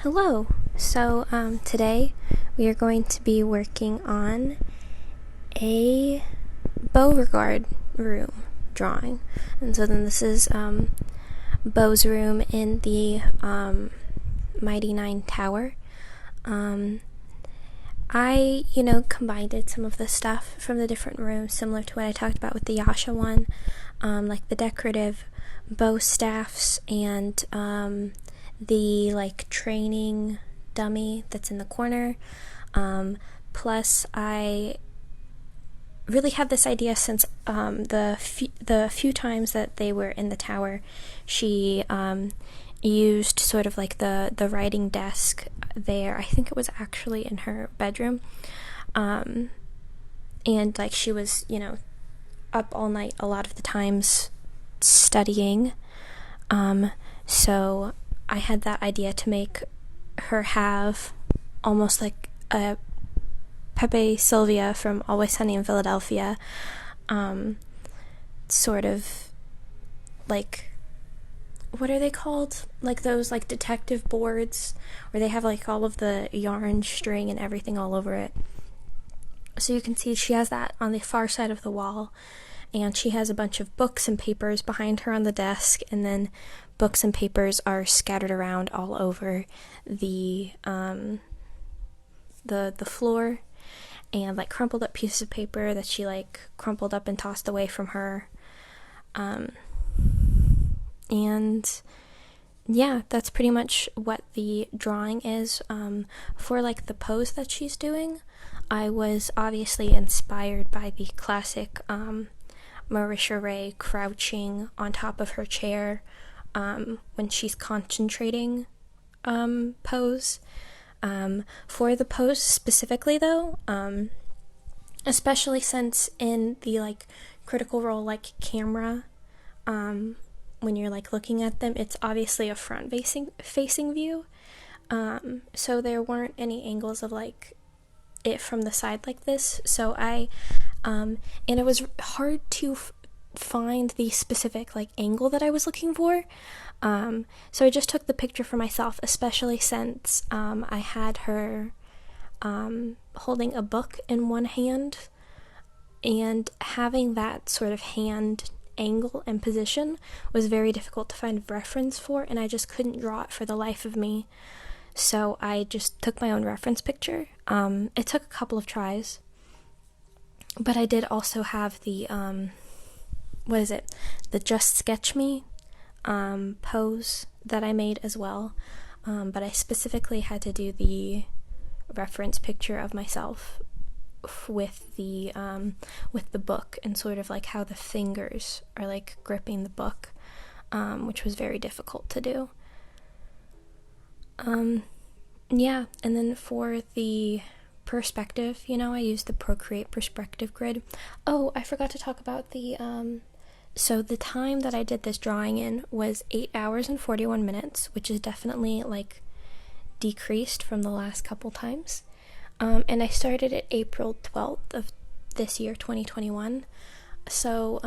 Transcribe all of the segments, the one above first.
Hello. Today we are going to be working on a Beauregard room drawing. And so then this is Beau's room in the Mighty Nien Tower. I combined some of the stuff from the different rooms, similar to what I talked about with the Yasha one, like the decorative bow staffs and the training dummy that's in the corner. Plus, I really had this idea since the few times that they were in the tower, she used sort of like the writing desk there. I think it was actually in her bedroom, and like she was up all night a lot of the times studying. So I had that idea to make her have almost like a Pepe Sylvia from Always Sunny in Philadelphia, sort of like, what are they called? Like those like detective boards where they have like all of the yarn string and everything all over it. So you can see she has that on the far side of the wall, and she has a bunch of books and papers behind her on the desk, and then books and papers are scattered around all over the floor, and like crumpled up pieces of paper that she like crumpled up and tossed away from her. And yeah, that's pretty much what the drawing is. For like the pose that she's doing, I was obviously inspired by the classic Marisha Ray crouching on top of her chair when she's concentrating pose. For the pose specifically though, especially since in the like critical role like camera, when you're like looking at them, it's obviously a front facing view. So there weren't any angles of like it from the side like this. So and it was hard to find the specific like angle that I was looking for. So I just took the picture for myself, especially since I had her holding a book in one hand, and having that sort of hand angle and position was very difficult to find reference for, and I just couldn't draw it for the life of me. So I just took my own reference picture. It took a couple of tries, but I did also have the the Just Sketch Me pose that I made as well, but I specifically had to do the reference picture of myself with the book, and sort of like how the fingers are like gripping the book, which was very difficult to do. Yeah, and then for the perspective, I used the Procreate perspective grid. Oh, I forgot to talk about the so the time that I did this drawing in was 8 hours and 41 minutes, which is definitely like decreased from the last couple times. And I started it April 12th of this year, 2021. So,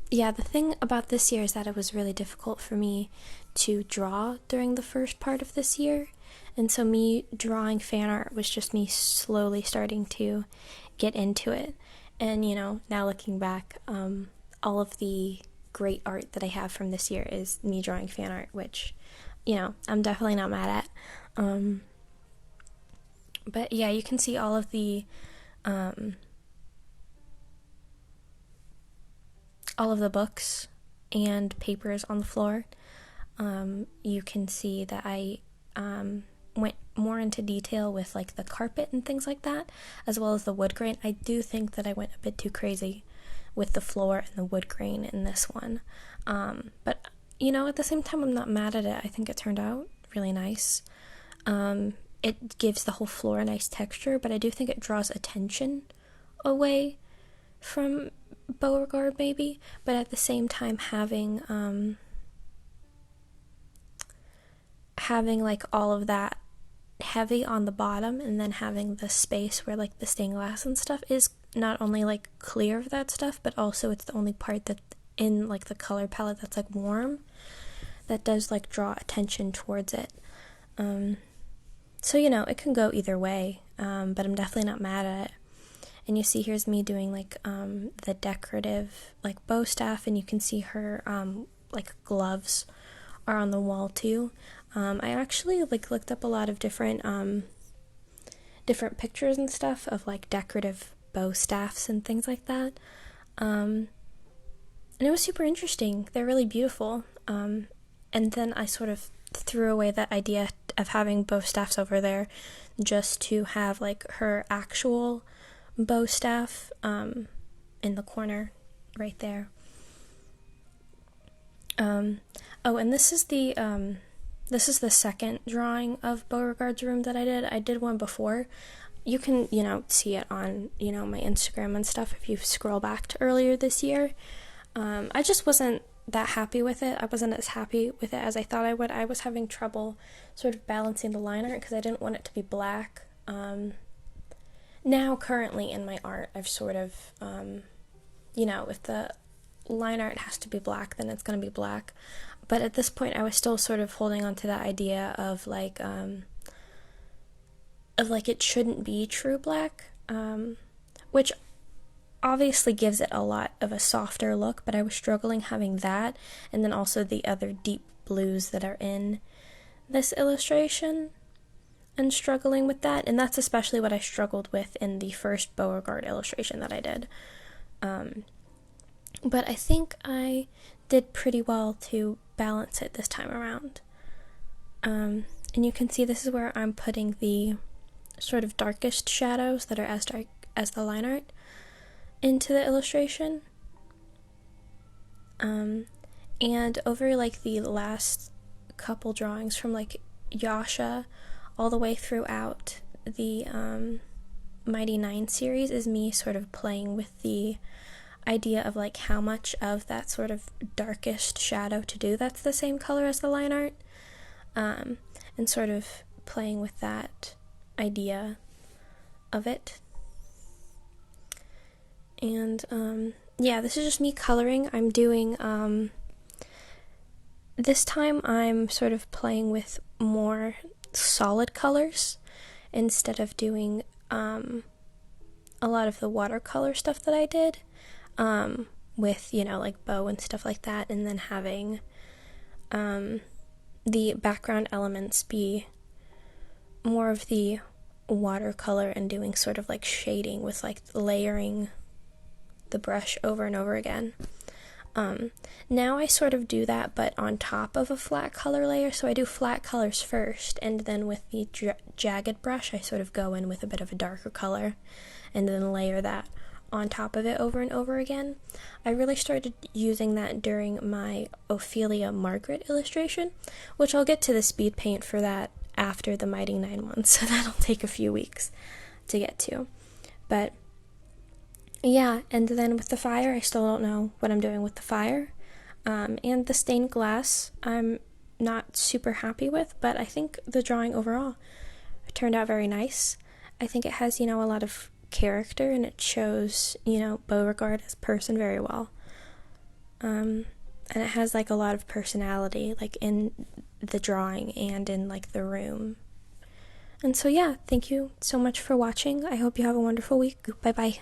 yeah, the thing about this year is that it was really difficult for me to draw during the first part of this year. And so me drawing fan art was just me slowly starting to get into it. And, now looking back, all of the great art that I have from this year is me drawing fan art, which, I'm definitely not mad at. But yeah, you can see all of the books and papers on the floor. You can see that I went more into detail with like the carpet and things like that, as well as the wood grain. I do think that I went a bit too crazy with the floor and the wood grain in this one. But at the same time, I'm not mad at it. I think it turned out really nice. It gives the whole floor a nice texture, but I do think it draws attention away from Beauregard maybe, but at the same time having like all of that heavy on the bottom, and then having the space where like the stained glass and stuff is not only like clear of that stuff, but also it's the only part that in like the color palette that's like warm. that does like draw attention towards it. So, you know, it can go either way, but I'm definitely not mad at it. And you see here's me doing like the decorative like bow staff, and you can see her like gloves are on the wall too. I actually like looked up a lot of different pictures and stuff of like decorative bow staffs and things like that. And it was super interesting. They're really beautiful. And then I sort of threw away that idea of having bow staffs over there just to have like her actual bow staff in the corner right there. Oh, and this is the second drawing of Beauregard's room that I did. I did one before. You can, you know, see it on, you know, my Instagram and stuff if you scroll back to earlier this year. I just wasn't that happy with it. I wasn't as happy with it as I thought I would. I was having trouble sort of balancing the line art because I didn't want it to be black. Now, currently in my art, I've sort of, you know, if the line art has to be black, then it's going to be black. But at this point, I was still sort of holding on to that idea of like it shouldn't be true black, which obviously gives it a lot of a softer look, but I was struggling having that, and then also the other deep blues that are in this illustration, and struggling with that, and that's especially what I struggled with in the first Beauregard illustration that I did. But I think I did pretty well to balance it this time around. And you can see this is where I'm putting the sort of darkest shadows that are as dark as the line art into the illustration. And over like the last couple drawings from like Yasha all the way throughout the Mighty Nien series is me sort of playing with the idea of like how much of that sort of darkest shadow to do that's the same color as the line art, and sort of playing with that idea of it. And yeah, this is just me coloring. I'm doing this time I'm sort of playing with more solid colors instead of doing a lot of the watercolor stuff that I did with, you know, like Beau and stuff like that, and then having the background elements be more of the watercolor and doing sort of like shading with like layering the brush over and over again. Now I sort of do that, but on top of a flat color layer, so I do flat colors first, and then with the jagged brush, I sort of go in with a bit of a darker color, and then layer that on top of it over and over again. I really started using that during my Ophelia Margaret illustration, which I'll get to the speed paint for that after the Mighty Nien one, so that'll take a few weeks to get to. But yeah, and then with the fire, I still don't know what I'm doing with the fire. And the stained glass, I'm not super happy with, but I think the drawing overall turned out very nice. I think it has, you know, a lot of character, and it shows, you know, Beauregard as a person very well. And it has like a lot of personality, like in the drawing and in like the room. And so yeah, thank you so much for watching. I hope you have a wonderful week. Bye bye.